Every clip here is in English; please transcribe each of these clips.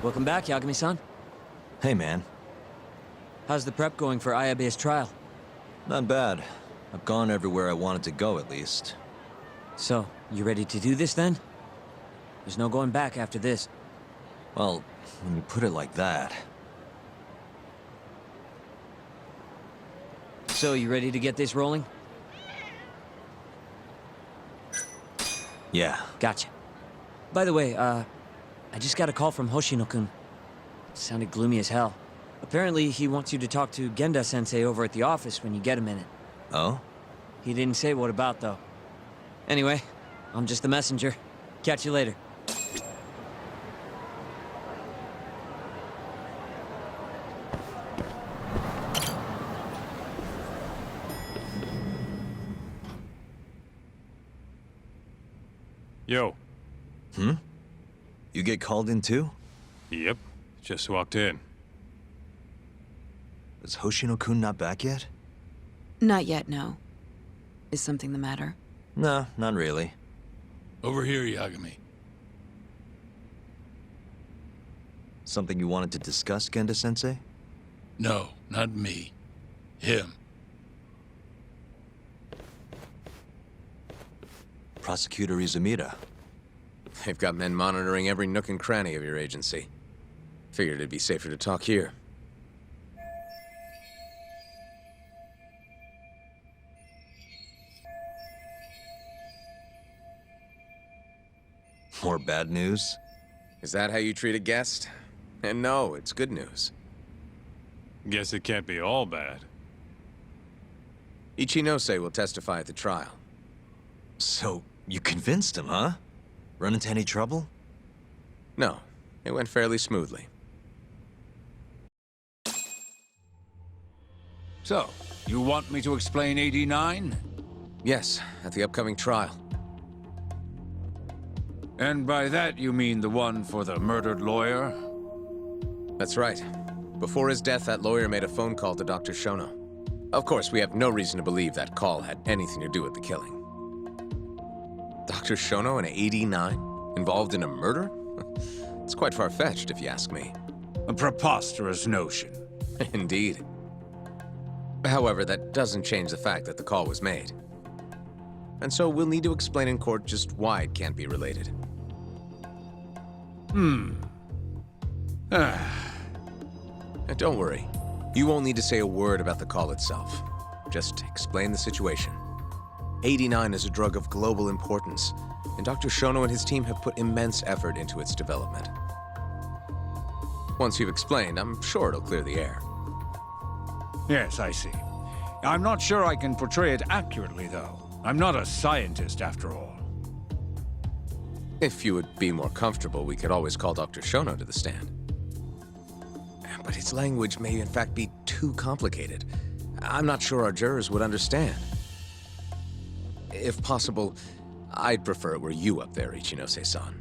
Welcome back, Yagami-san. Hey, man. How's the prep going for Ayabe's trial? Not bad. I've gone everywhere I wanted to go, at least. So, you ready to do this, then? There's no going back after this. Well, when you put it like that... So, you ready to get this rolling? Yeah. Gotcha. By the way, I just got a call from Hoshino-kun. Sounded gloomy as hell. Apparently, he wants you to talk to Genda-sensei over at the office when you get a minute. Oh? He didn't say what about, though. Anyway, I'm just the messenger. Catch you later. Yo. Hmm? You get called in too? Yep. Just walked in. Is Hoshino-kun not back yet? Not yet, no. Is something the matter? No, not really. Over here, Yagami. Something you wanted to discuss, Genda-sensei? No, not me. Him. Prosecutor Izumida. They've got men monitoring every nook and cranny of your agency. Figured it'd be safer to talk here. More bad news? Is that how you treat a guest? And no, it's good news. Guess it can't be all bad. Ichinose will testify at the trial. So, you convinced him, huh? Run into any trouble? No, it went fairly smoothly. So, you want me to explain 89? Yes, at the upcoming trial. And by that you mean the one for the murdered lawyer? That's right. Before his death, that lawyer made a phone call to Dr. Shono. Of course, we have no reason to believe that call had anything to do with the killing. Dr. Shono and 89? Involved in a murder? It's quite far-fetched, if you ask me. A preposterous notion. Indeed. However, that doesn't change the fact that the call was made. And so we'll need to explain in court just why it can't be related. And don't worry. You won't need to say a word about the call itself. Just explain the situation. 89 is a drug of global importance, and Dr. Shono and his team have put immense effort into its development. Once you've explained, I'm sure it'll clear the air. Yes, I see. I'm not sure I can portray it accurately, though. I'm not a scientist, after all. If you would be more comfortable, we could always call Dr. Shono to the stand. But his language may in fact be too complicated. I'm not sure our jurors would understand. If possible, I'd prefer it were you up there, Ichinose-san.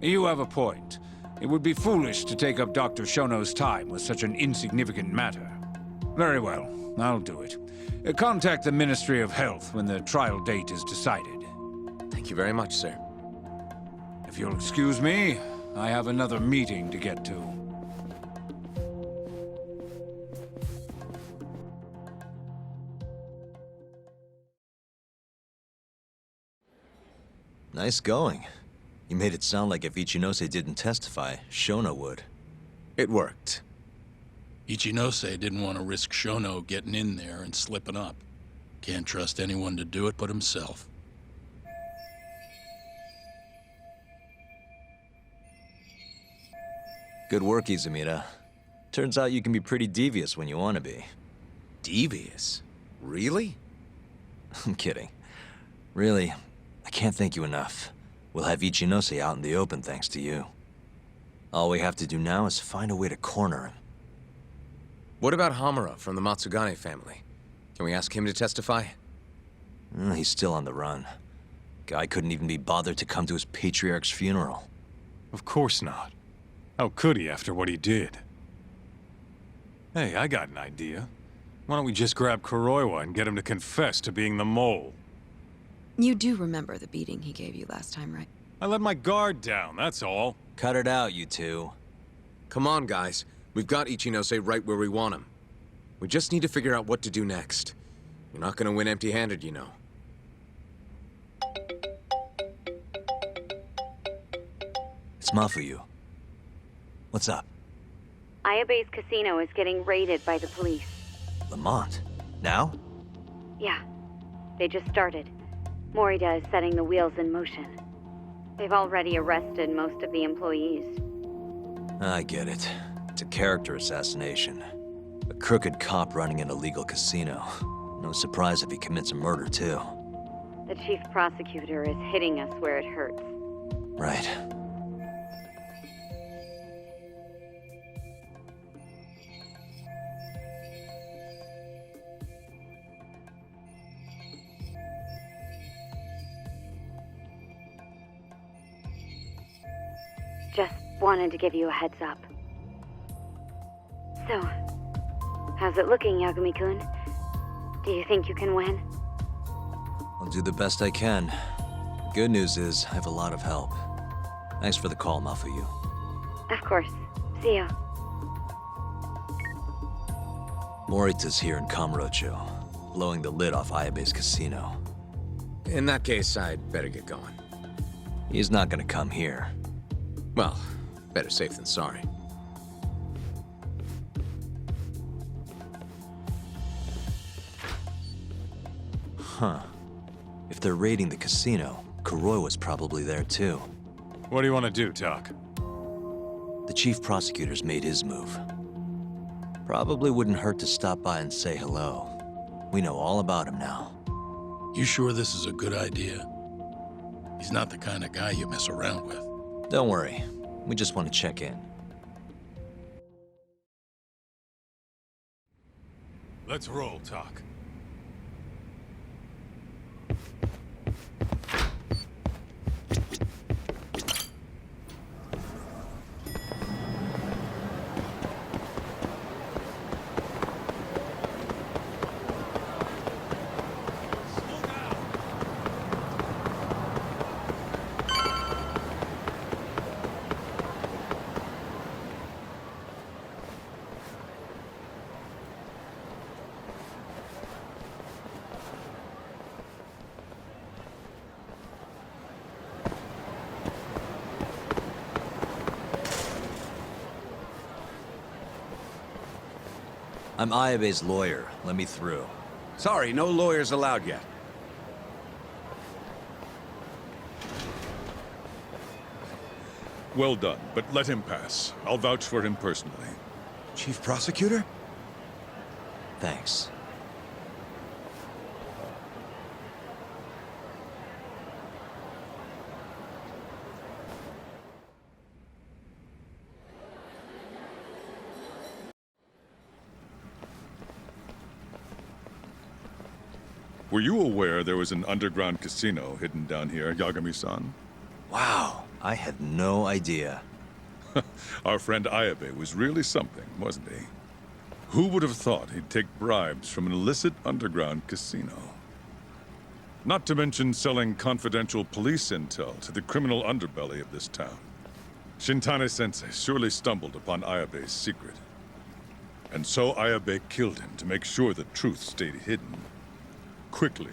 You have a point. It would be foolish to take up Dr. Shono's time with such an insignificant matter. Very well, I'll do it. Contact the Ministry of Health when the trial date is decided. Thank you very much, sir. If you'll excuse me, I have another meeting to get to. Nice going. You made it sound like if Ichinose didn't testify, Shono would. It worked. Ichinose didn't want to risk Shono getting in there and slipping up. Can't trust anyone to do it but himself. Good work, Izumida. Turns out you can be pretty devious when you want to be. Devious? Really? I'm kidding. Really, I can't thank you enough. We'll have Ichinose out in the open thanks to you. All we have to do now is find a way to corner him. What about Hamura from the Matsugane family? Can we ask him to testify? He's still on the run. Guy couldn't even be bothered to come to his patriarch's funeral. Of course not. How could he after what he did? Hey, I got an idea. Why don't we just grab Kyorei and get him to confess to being the mole? You do remember the beating he gave you last time, right? I let my guard down, that's all. Cut it out, you two. Come on, guys. We've got Ichinose right where we want him. We just need to figure out what to do next. We're not gonna win empty-handed, you know. It's Mafuyu. What's up? Ayabe's casino is getting raided by the police. Lamont? Now? Yeah, they just started. Morita is setting the wheels in motion. They've already arrested most of the employees. I get it. It's a character assassination. A crooked cop running an illegal casino. No surprise if he commits a murder, too. The chief prosecutor is hitting us where it hurts. Right. Just wanted to give you a heads up. So, how's it looking, Yagami-kun? Do you think you can win? I'll do the best I can. Good news is, I have a lot of help. Thanks for the call, Mafuyu. Of course. See ya. Morita's here in Kamurocho, blowing the lid off Ayabe's casino. In that case, I'd better get going. He's not gonna come here. Well, better safe than sorry. Huh. If they're raiding the casino, Kyorei was probably there too. What do you want to do, Tak? The chief prosecutor's made his move. Probably wouldn't hurt to stop by and say hello. We know all about him now. You sure this is a good idea? He's not the kind of guy you mess around with. Don't worry. We just want to check in. Let's roll, Tak. I'm Ayabe's lawyer. Let me through. Sorry, no lawyers allowed yet. Well done, but let him pass. I'll vouch for him personally. Chief Prosecutor? Thanks. Were you aware there was an underground casino hidden down here, Yagami-san? Wow, I had no idea. Our friend Ayabe was really something, wasn't he? Who would have thought he'd take bribes from an illicit underground casino? Not to mention selling confidential police intel to the criminal underbelly of this town. Shintani-sensei surely stumbled upon Ayabe's secret. And so Ayabe killed him to make sure the truth stayed hidden. Quickly,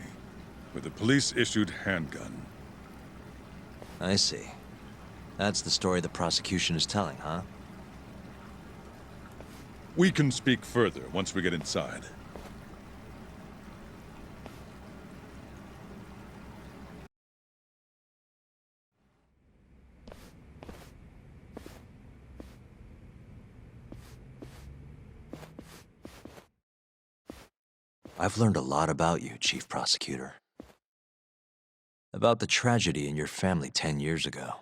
with a police-issued handgun. I see. That's the story the prosecution is telling, huh? We can speak further once we get inside. I've learned a lot about you, Chief Prosecutor. About the tragedy in your family 10 years ago.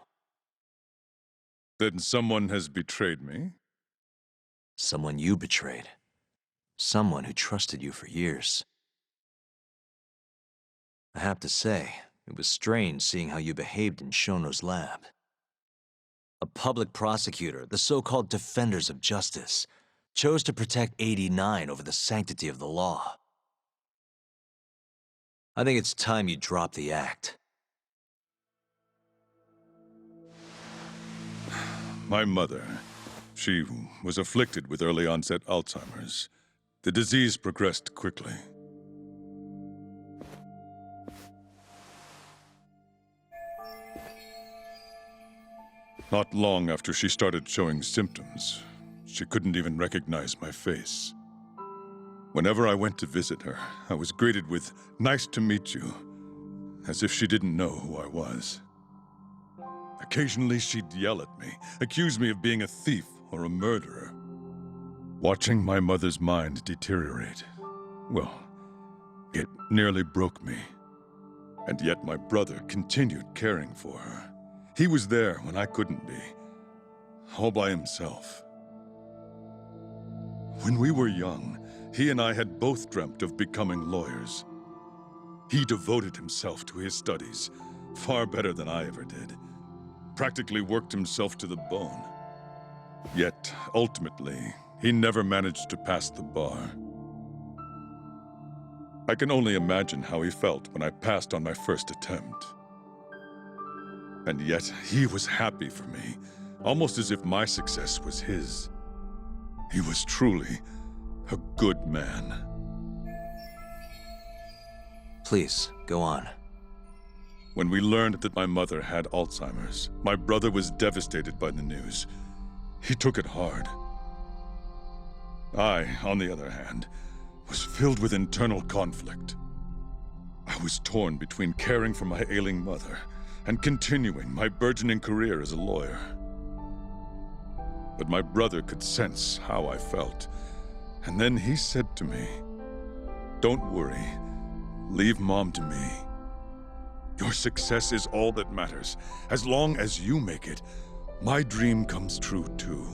Then someone has betrayed me? Someone you betrayed. Someone who trusted you for years. I have to say, it was strange seeing how you behaved in Shono's lab. A public prosecutor, the so-called defenders of justice, chose to protect 89 over the sanctity of the law. I think it's time you drop the act. my mother. She was afflicted with early onset Alzheimer's. The disease progressed quickly. Not long after she started showing symptoms, she couldn't even recognize my face. Whenever I went to visit her, I was greeted with, "Nice to meet you," as if she didn't know who I was. Occasionally, she'd yell at me, accuse me of being a thief or a murderer. Watching my mother's mind deteriorate, well, it nearly broke me. And yet my brother continued caring for her. He was there when I couldn't be, all by himself. When we were young, he and I had both dreamt of becoming lawyers. He devoted himself to his studies, far better than I ever did. Practically worked himself to the bone. Yet, ultimately, he never managed to pass the bar. I can only imagine how he felt when I passed on my first attempt. And yet, he was happy for me, almost as if my success was his. He was truly a good man. Please, go on. When we learned that my mother had Alzheimer's, my brother was devastated by the news. He took it hard. I, on the other hand, was filled with internal conflict. I was torn between caring for my ailing mother and continuing my burgeoning career as a lawyer. But my brother could sense how I felt, and then he said to me, "Don't worry, leave Mom to me. Your success is all that matters. As long as you make it, my dream comes true too."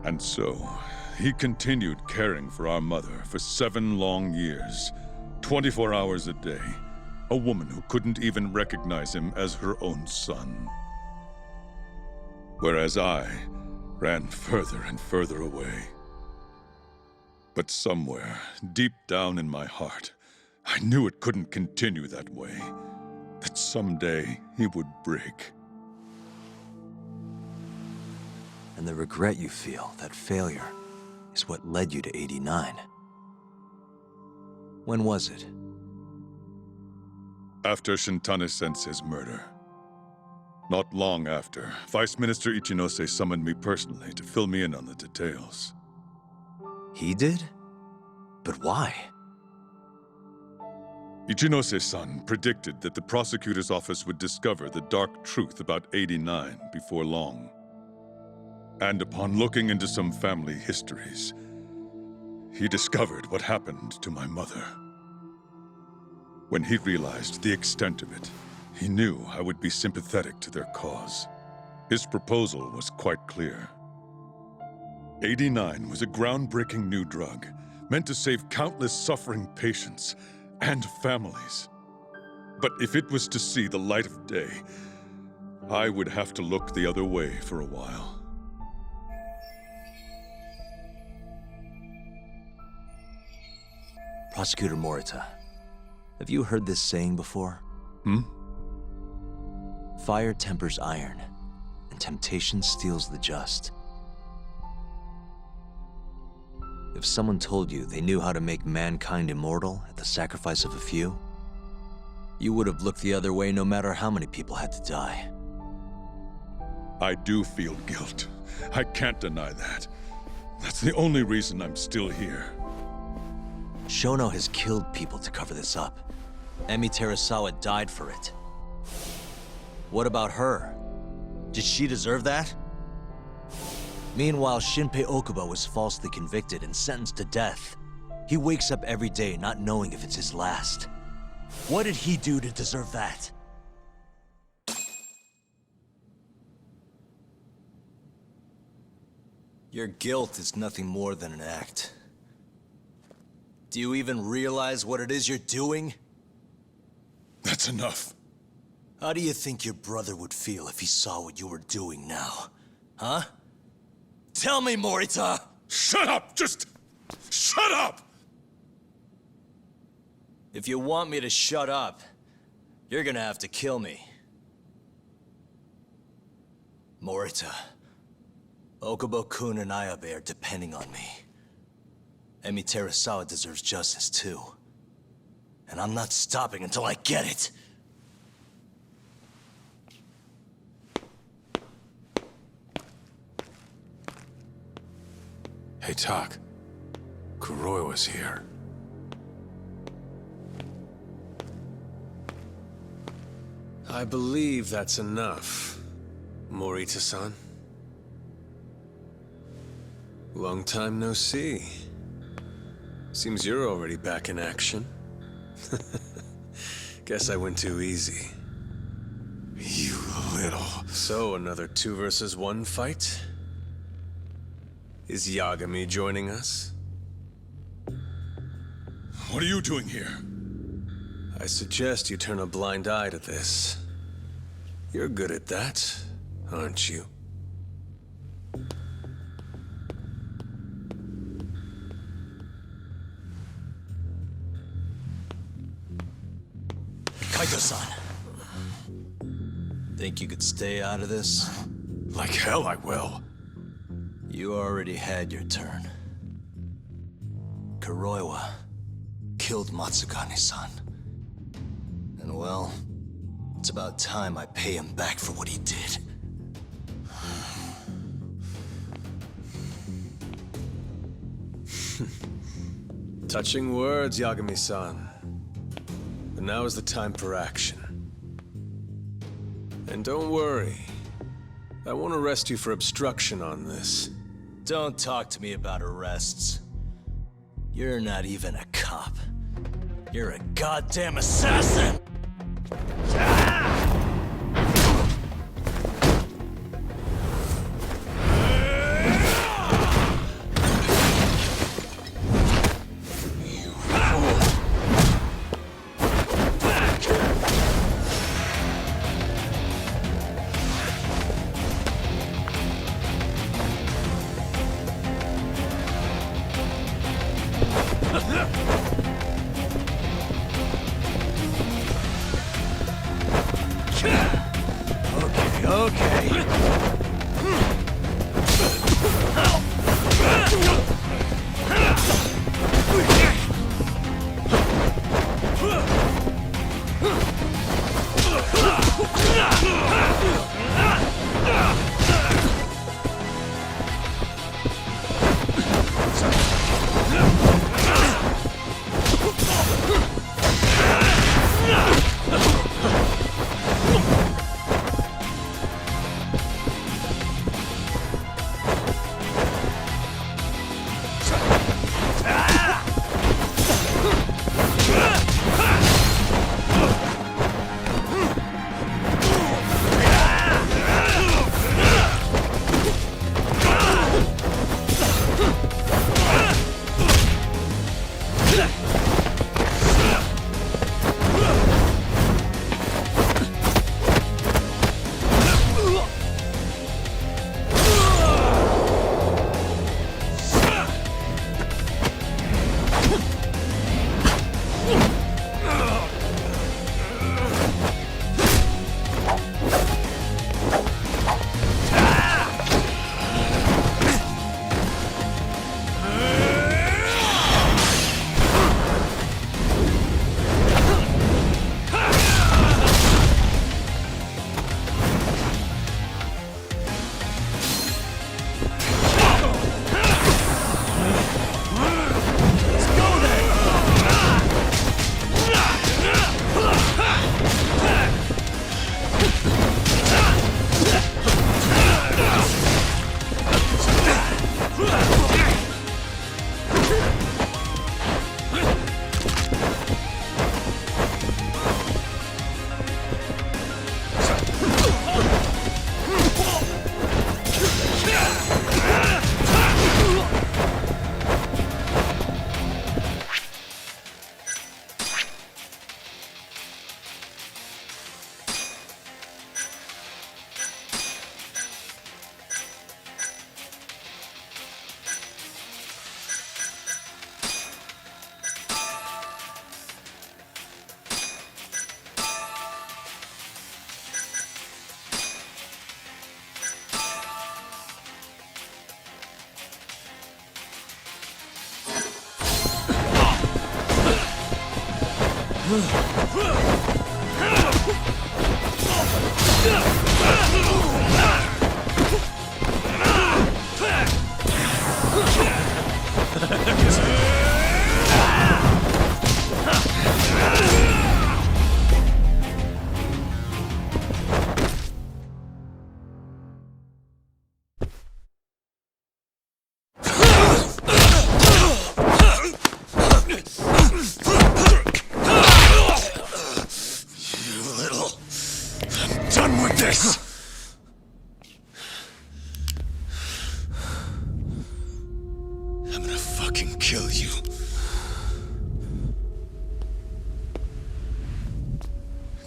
And so, he continued caring for our mother for 7 long years, 24 hours a day, a woman who couldn't even recognize him as her own son. Whereas I ran further and further away. But somewhere, deep down in my heart, I knew it couldn't continue that way, that someday he would break. And the regret you feel, that failure, is what led you to 89. When was it? After Shintani-sensei's murder. Not long after, Vice Minister Ichinose summoned me personally to fill me in on the details. He did? But why? Ichinose-san predicted that the prosecutor's office would discover the dark truth about 89 before long. And upon looking into some family histories, he discovered what happened to my mother. When he realized the extent of it, he knew I would be sympathetic to their cause. His proposal was quite clear. 89 was a groundbreaking new drug, meant to save countless suffering patients and families. But if it was to see the light of day, I would have to look the other way for a while. Prosecutor Morita, have you heard this saying before? Fire tempers iron, and temptation steals the just. If someone told you they knew how to make mankind immortal at the sacrifice of a few, you would have looked the other way no matter how many people had to die. I do feel guilt. I can't deny that. That's the only reason I'm still here. Shono has killed people to cover this up. Emi Terasawa died for it. What about her? Did she deserve that? Meanwhile, Shinpei Okubo was falsely convicted and sentenced to death. He wakes up every day not knowing if it's his last. What did he do to deserve that? Your guilt is nothing more than an act. Do you even realize what it is you're doing? That's enough. How do you think your brother would feel if he saw what you were doing now? Huh? Tell me, Morita! Shut up! Just shut up! If you want me to shut up, you're gonna have to kill me. Morita, Okubo-kun and Ayabe are depending on me. Emi Terasawa deserves justice too. And I'm not stopping until I get it. Hey, Tak. Kyorei was here. I believe that's enough, Morita-san. Long time no see. Seems you're already back in action. Guess I went too easy. You little... So, another 2 versus 1 fight? Is Yagami joining us? What are you doing here? I suggest you turn a blind eye to this. You're good at that, aren't you? Kaito-san. Think you could stay out of this? Like hell I will. You already had your turn. Kyorei killed Matsugane-san. And well, it's about time I pay him back for what he did. Touching words, Yagami-san. But now is the time for action. And don't worry. I won't arrest you for obstruction on this. Don't talk to me about arrests. You're not even a cop. You're a goddamn assassin!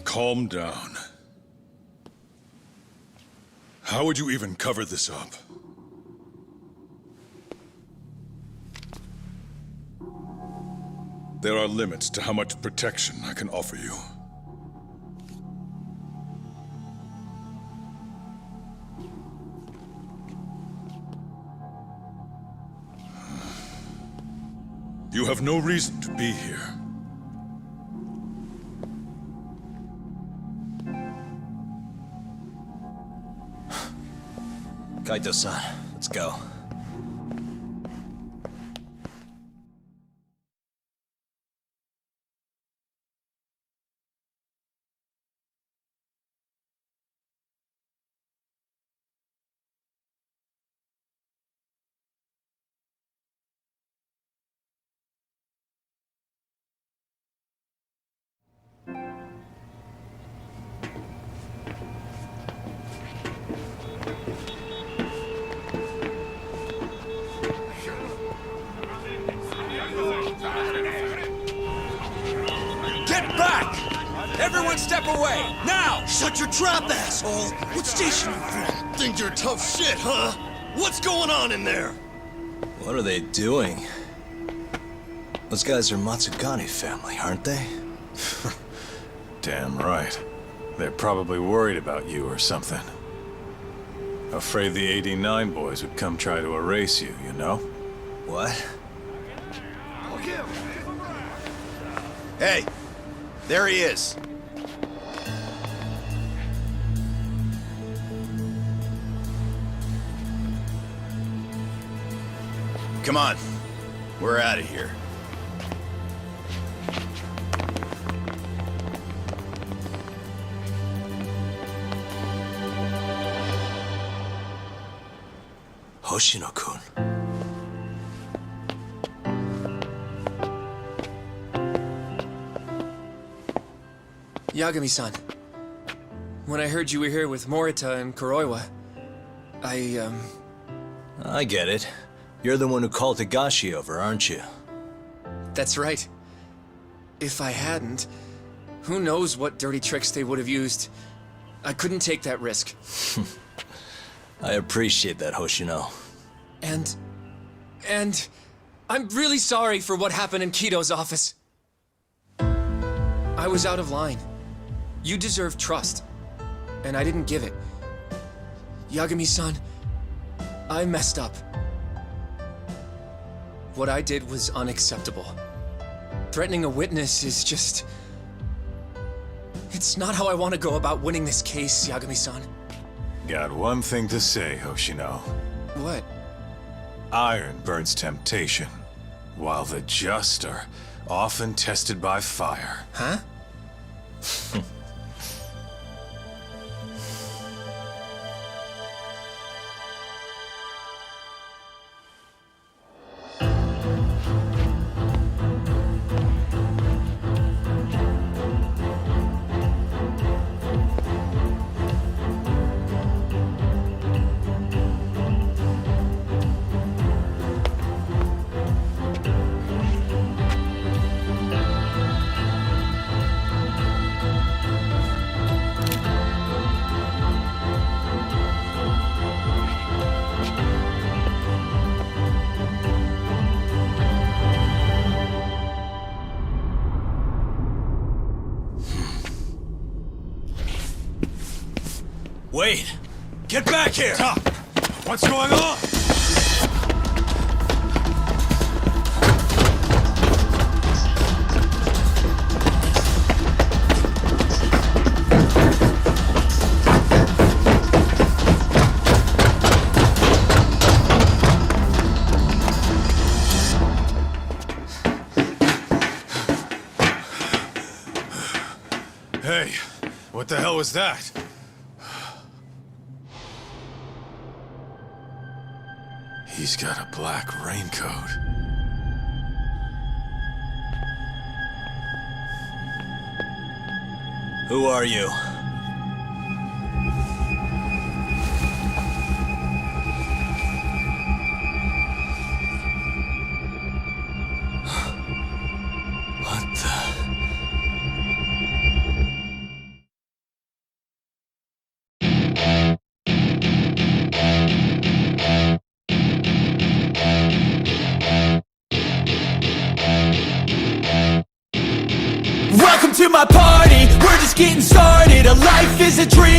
Calm down. How would you even cover this up? There are limits to how much protection I can offer you. You have no reason to be here. Kaito-san, let's go. Everyone step away! Now! Shut your trap, asshole! What station you from? Think you're tough shit, huh? What's going on in there? What are they doing? Those guys are Matsugane family, aren't they? Damn right. They're probably worried about you or something. Afraid the 89 boys would come try to erase you, you know? What? Hey! There he is! Come on. We're out of here. Hoshino-kun. Yagami-san. When I heard you were here with Morita and Kuroiwa, I get it. You're the one who called Higashi over, aren't you? That's right. If I hadn't, who knows what dirty tricks they would have used. I couldn't take that risk. I appreciate that, Hoshino. And I'm really sorry for what happened in Kito's office. I was out of line. You deserve trust, and I didn't give it. Yagami-san, I messed up. What I did was unacceptable. Threatening a witness is just... It's not how I want to go about winning this case, Yagami-san. Got one thing to say, Hoshino. What? Iron burns temptation, while the just are often tested by fire. Huh? Wait! Get back here! Stop! What's going on? was that? He's got a black raincoat. Who are you? What the... Welcome to my party, we're just getting started. A life is a dream.